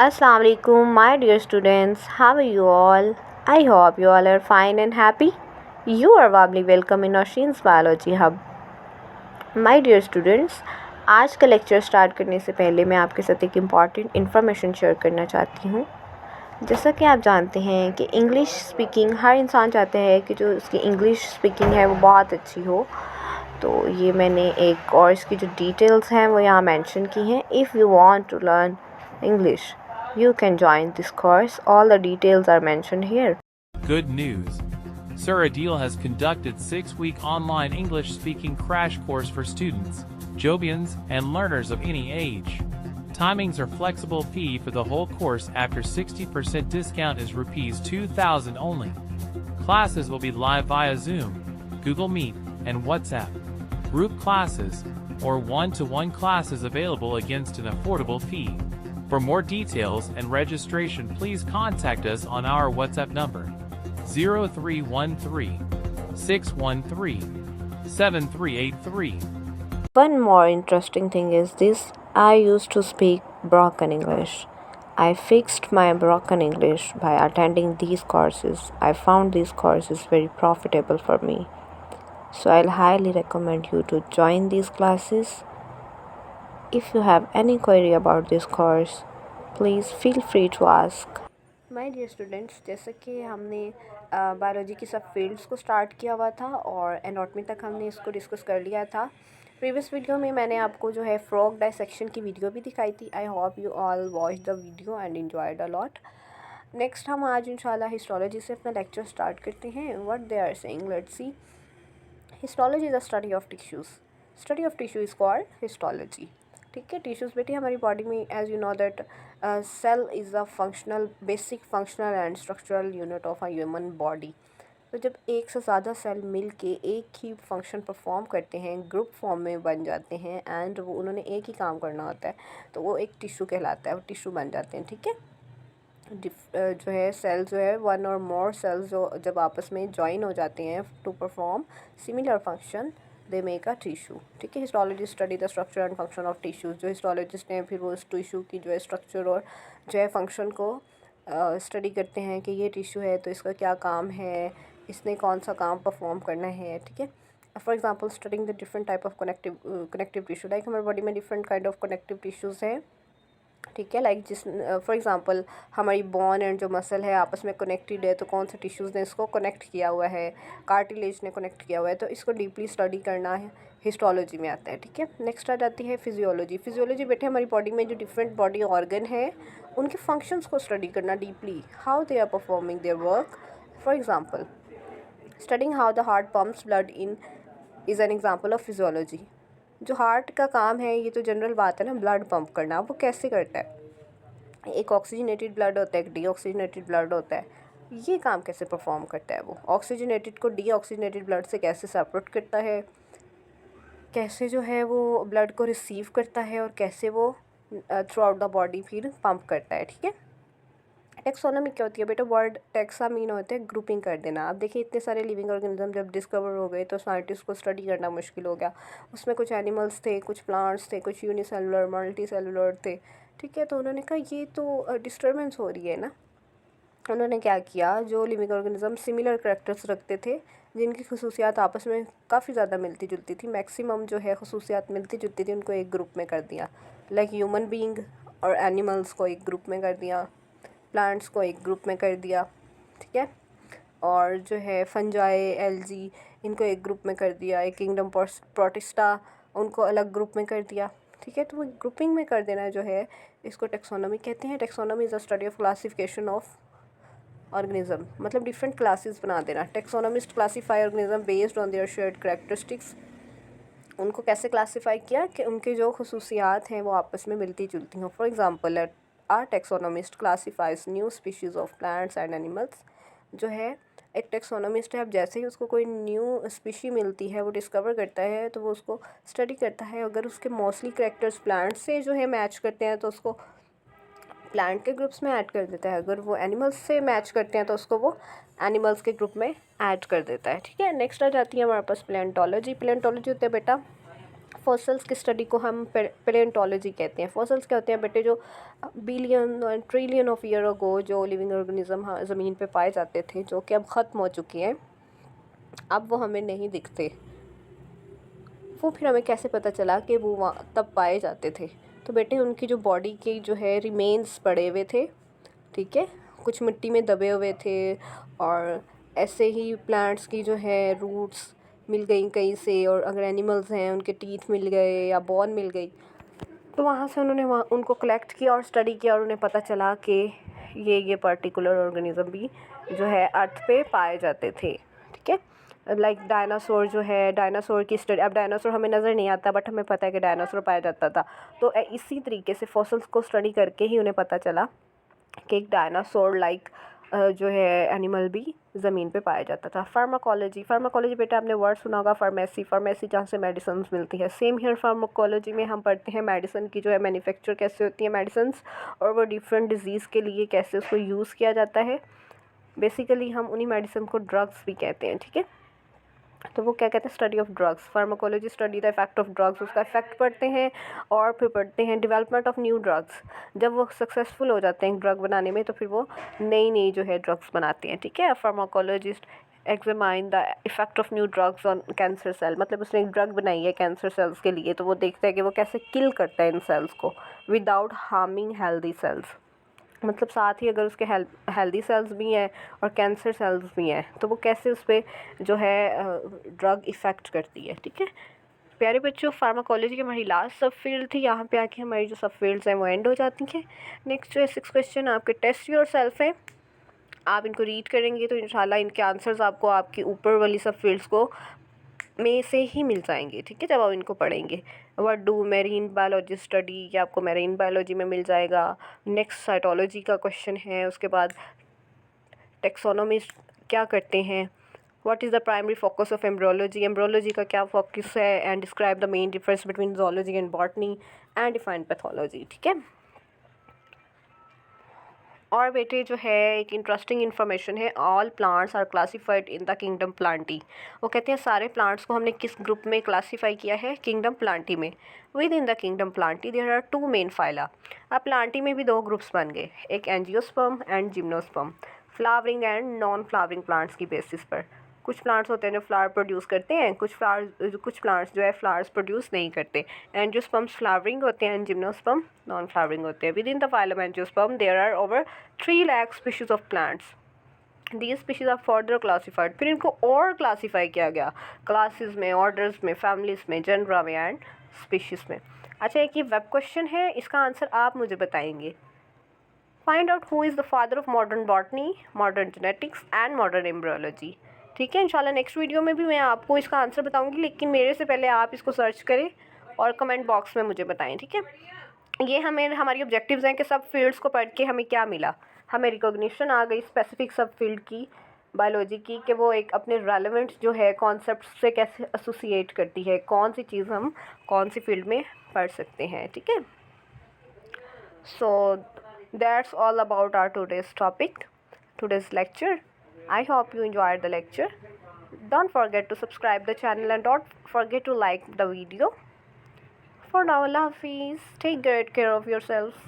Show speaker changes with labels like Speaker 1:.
Speaker 1: Assalamu alaikum, my dear students. How are you all? I hope you all are fine and happy. You are warmly welcome in Oshin's Biology Hub. My dear students, आज का lecture start करने से पहले मैं आपके साथ एक important information share करना चाहती हूँ। जैसा कि आप जानते हैं कि इंग्लिश स्पीकिंग हर इंसान चाहता है कि जो उसकी इंग्लिश स्पीकिंग है वो बहुत अच्छी हो। तो ये मैंने एक कोर्स की जो डिटेल्स हैं वो यहाँ मेंशन की हैं। If you want to learn English you can join this course. All the details are mentioned here.
Speaker 2: Good news! Sir Adil has conducted 6-week online English speaking crash course for students, Jobians, and learners of any age. Timings are flexible. Fee for the whole course after 60% discount is Rs 2,000 only. Classes will be live via Zoom, Google Meet, and WhatsApp. Group classes or one-to-one classes available against an affordable fee. For more details and registration, please contact us on our WhatsApp number 0313 613 7383.
Speaker 1: One more interesting thing is this: I used to speak broken English. I fixed my broken English by attending these courses. I found these courses very profitable for me. So I'll highly recommend you to join these classes. If you have any query about this course, please feel free to ask. My dear students, जैसे कि हमने biology की सब fields को start किया हुआ था और एनाटॉमी तक हमने इसको डिस्कस कर लिया था। प्रीवियस वीडियो में मैंने आपको जो है फ्रॉग डाइसेक्शन की वीडियो भी दिखाई थी। I hope you all watch the video and enjoyed a lot. Next हम आज इंशाल्लाह हिस्टोलॉजी से अपना लेक्चर स्टार्ट करते हैं। What they are saying, let's see. Histology is the study of tissues. Study of tissue is called histology. ठीक है, tissues बेटी हमारी बॉडी में as you know that cell is a functional basic functional and structural unit of a human body. तो जब एक से ज़्यादा सेल मिल के एक ही फंक्शन परफॉर्म करते हैं, ग्रुप फॉर्म में बन जाते हैं एंड वो उन्होंने एक ही काम करना होता है, तो वो एक टिश्यू कहलाता है, वो टिश्यू बन जाते हैं। ठीक है, जो है सेल जो है वन और मोर सेल्स जो जब आपस में ज्वाइन हो जाते हैं to perform similar function, they make a tissue. ठीक है, histologist study the structure and function of tissues. जो हिस्टोलॉजिस्ट हैं फिर वो इस टिश्यू की जो है स्ट्रक्चर और जो है फंक्शन को स्टडी करते हैं कि ये टिश्यू है तो इसका क्या काम है, इसने कौन सा काम परफॉर्म करना है। ठीक है, for example studying the different type of connective tissue. Like हमारी बॉडी में different kind of connective tissues हैं। ठीक है, लाइक जिस फॉर एग्जांपल हमारी बोन एंड जो मसल है आपस में कनेक्टेड है, तो कौन से टिश्यूज़ ने इसको कनेक्ट किया हुआ है, कार्टिलेज ने कनेक्ट किया हुआ है, तो इसको डीपली स्टडी करना है हिस्टोलॉजी में आता है। ठीक है, नेक्स्ट आ जाती है फिजियोलॉजी। फिजियोलॉजी बेटे हमारी बॉडी में जो डिफरेंट बॉडी ऑर्गन है उनके फंक्शंस को स्टडी करना deeply, how they are performing their work. For example studying how the heart pumps blood in is an example of physiology. जो हार्ट का काम है ये तो जनरल बात है ना, ब्लड पंप करना, वो कैसे करता है। एक ऑक्सीजनेटेड ब्लड होता है, एक डीऑक्सीजनेटेड ब्लड होता है, ये काम कैसे परफॉर्म करता है। वो ऑक्सीजनेटेड को डीऑक्सीजनेटेड ब्लड से कैसे सेपरेट करता है, कैसे जो है वो ब्लड को रिसीव करता है और कैसे वो थ्रू आउट द बॉडी फिर पंप करता है। ठीक है, टेक्सोनोमी क्या होती है बेटा, वर्ड टेक्सा मीन होते हैं ग्रुपिंग कर देना। अब देखिए इतने सारे लिविंग ऑर्गेनिज्म जब डिस्कवर हो गए तो साइंटिस्ट को स्टडी करना मुश्किल हो गया। उसमें कुछ एनिमल्स थे, कुछ प्लांट्स थे, कुछ यूनिसेलुलर मल्टी सेलुलर थे। ठीक है, तो उन्होंने कहा ये तो डिस्टर्बेंस हो रही है ना। उन्होंने क्या किया, जो लिविंग ऑर्गेनिज्म सिमिलर करैक्टर्स रखते थे, जिनकी खसूसियात आपस में काफ़ी ज़्यादा मिलती जुलती थी, मैक्सिमम जो है खसूसियात मिलती जुलती थी, उनको एक ग्रुप में कर दिया। लाइक ह्यूमन बीइंग और एनिमल्स को एक ग्रुप में कर दिया, प्लांट्स को एक ग्रुप में कर दिया। ठीक है, और जो है फंजाई एल्जी इनको एक ग्रुप में कर दिया, एक किंगडम प्रोटिस्टा उनको अलग ग्रुप में कर दिया। ठीक है, तो वो ग्रुपिंग में कर देना जो है इसको टेक्सोनोमी कहते हैं। Taxonomy is a study of classification of organism, मतलब डिफरेंट क्लासेस बना देना। Taxonomist classify organism based on their shared characteristics. उनको कैसे क्लासीफाई किया कि उनके जो खसूसियात हैं वो आपस में मिलती जुलती हों। For example our taxonomist classifies new species of plants and animals. जो है एक टेक्सोनोमिस्ट है, अब जैसे ही उसको कोई न्यू स्पीशी मिलती है वो डिस्कवर करता है तो वो उसको स्टडी करता है। अगर उसके मोस्टली करैक्टर्स प्लांट से जो है मैच करते हैं तो उसको प्लांट के ग्रुप्स में ऐड कर देता है, अगर वो एनिमल्स से मैच करते हैं तो उसको वो एनिमल्स के ग्रुप में ऐड कर देता है। ठीक है, नेक्स्ट आ जाती है हमारे पास प्लेंटोलॉजी। प्लेंटोलॉजी होता है बेटा फॉसल्स की स्टडी को हम पेलेंटोलॉजी कहते हैं। फॉसल्स क्या होते हैं बेटे, जो बिलियन और ट्रिलियन ऑफ ईयर अगो जो लिविंग ऑर्गेनिज्म ज़मीन पे पाए जाते थे, जो कि अब ख़त्म हो चुके हैं, अब वो हमें नहीं दिखते। वो फिर हमें कैसे पता चला कि वो वहाँ तब पाए जाते थे? तो बेटे उनकी जो बॉडी के जो है रिमेन्स पड़े हुए थे, ठीक है, कुछ मिट्टी में दबे हुए थे, और ऐसे ही प्लांट्स की जो है रूट्स मिल गई कहीं से, और अगर एनिमल्स हैं उनके टीथ मिल गए या बोन मिल गई, तो वहाँ से उन्होंने वहाँ उनको कलेक्ट किया और स्टडी किया, और उन्हें पता चला कि ये पर्टिकुलर ऑर्गेनिज्म भी जो है अर्थ पे पाए जाते थे, ठीक है। लाइक डायनासोर जो है, डायनासोर की स्टडी, अब डायनासोर हमें नज़र नहीं आता बट हमें पता है कि डायनासोर पाया जाता था। तो इसी तरीके से फॉसल्स को स्टडी करके ही उन्हें पता चला कि एक डायनासोर लाइक जो है एनिमल भी ज़मीन पे पाया जाता था। फार्माकोलॉजी बेटा आपने वर्ड सुना होगा, फार्मेसी जहाँ से मेडिसिन मिलती है। सेम हियर फार्माकोलॉजी में हम पढ़ते हैं मेडिसिन की जो है मैन्युफैक्चर कैसे होती है मेडिसिन, और वो डिफरेंट डिजीज़ के लिए कैसे उसको यूज़ किया जाता है। बेसिकली हम उन्हीं मेडिसिन को ड्रग्स भी कहते हैं, ठीक है। तो वो क्या कहते हैं, study of drugs. Pharmacology study the effect of drugs, उसका इफेक्ट पढ़ते हैं, और फिर पढ़ते हैं डेवलपमेंट ऑफ न्यू ड्रग्स। जब वो सक्सेसफुल हो जाते हैं ड्रग बनाने में, तो फिर वो नई जो है ड्रग्स बनाते हैं, ठीक है। Pharmacologist examine the effect of new drugs on cancer cell, मतलब उसने एक ड्रग बनाई है कैंसर सेल्स के लिए, तो वो देखता है कि वो कैसे किल करता है इन सेल्स को विदाउट हार्मिंग हेल्दी सेल्स। मतलब साथ ही अगर उसके हेल्दी सेल्स भी हैं और कैंसर सेल्स भी हैं, तो वो कैसे उस पर जो है ड्रग इफ़ेक्ट करती है, ठीक है। प्यारे बच्चों, फार्माकोलॉजी की हमारी लास्ट सब फील्ड थी। यहाँ पे आके हमारी जो सब फील्ड्स हैं वो एंड हो जाती हैं। नेक्स्ट जो है 6 क्वेश्चन आपके टेस्ट योर सेल्फ है, आप इनको रीड करेंगे तो इंशाल्लाह इनके आंसर्स आपको आपकी ऊपर वाली सब फील्ड्स को में से ही मिल जाएंगे, ठीक है, जब आप इनको पढ़ेंगे। What do marine biology study, ये आपको मेरीन बायोलॉजी में मिल जाएगा। नेक्स्ट साइटोलॉजी का क्वेश्चन है, उसके बाद टेक्सोनोमिस्ट क्या करते हैं, what is the primary focus of embryology, embryology का क्या फोकस है, and describe the main difference between zoology and botany, and define pathology, ठीक है। और बेटे जो है एक इंटरेस्टिंग इन्फॉर्मेशन है, all plants are classified in the kingdom plantae. वो कहते हैं सारे प्लांट्स को हमने किस ग्रुप में क्लासीफाई किया है, किंगडम प्लांटी में। Within the kingdom plantae there are 2 main phyla. अब प्लांटी में भी 2 ग्रुप्स बन गए, एक angiosperm and gymnosperm, flowering and non flowering plants की बेसिस पर। कुछ प्लांट्स होते हैं जो फ्लावर प्रोड्यूस करते हैं, कुछ प्लांट्स जो है फ्लावर्स प्रोड्यूस नहीं करते। एंजियोस्पर्म्स फ्लावरिंग होते हैं एंड जिम्नोस्पर्म नॉन फ्लावरिंग होते हैं। Within the phylum angiosperm there are over 3 lakh species of plants. These species are further classified, फिर इनको और क्लासीफाई किया गया क्लासेस में, ऑर्डर्स में, फैमिलीज में, जनरा में एंड स्पीशीज में। अच्छा, एक ये वेब क्वेश्चन है, इसका आंसर आप मुझे बताएंगे। Find out who is the father of modern botany, modern genetics and modern embryology, ठीक है। इंशाल्लाह नेक्स्ट वीडियो में भी मैं आपको इसका आंसर बताऊंगी, लेकिन मेरे से पहले आप इसको सर्च करें और कमेंट बॉक्स में मुझे बताएं, ठीक है। ये हमारी ऑब्जेक्टिव्स हैं कि सब फील्ड्स को पढ़ के हमें क्या मिला, हमें रिकॉग्निशन आ गई स्पेसिफिक सब फील्ड की बायोलॉजी की, कि वो एक अपने रेलेवेंट जो है कॉन्सेप्ट से कैसे एसोसिएट करती है, कौन सी चीज़ हम कौन सी फील्ड में पढ़ सकते हैं, ठीक है। So that's all about our today's lecture. I hope you enjoyed the lecture. Don't forget to subscribe the channel and don't forget to like the video. For now, Allah Hafiz. Take great care of yourself.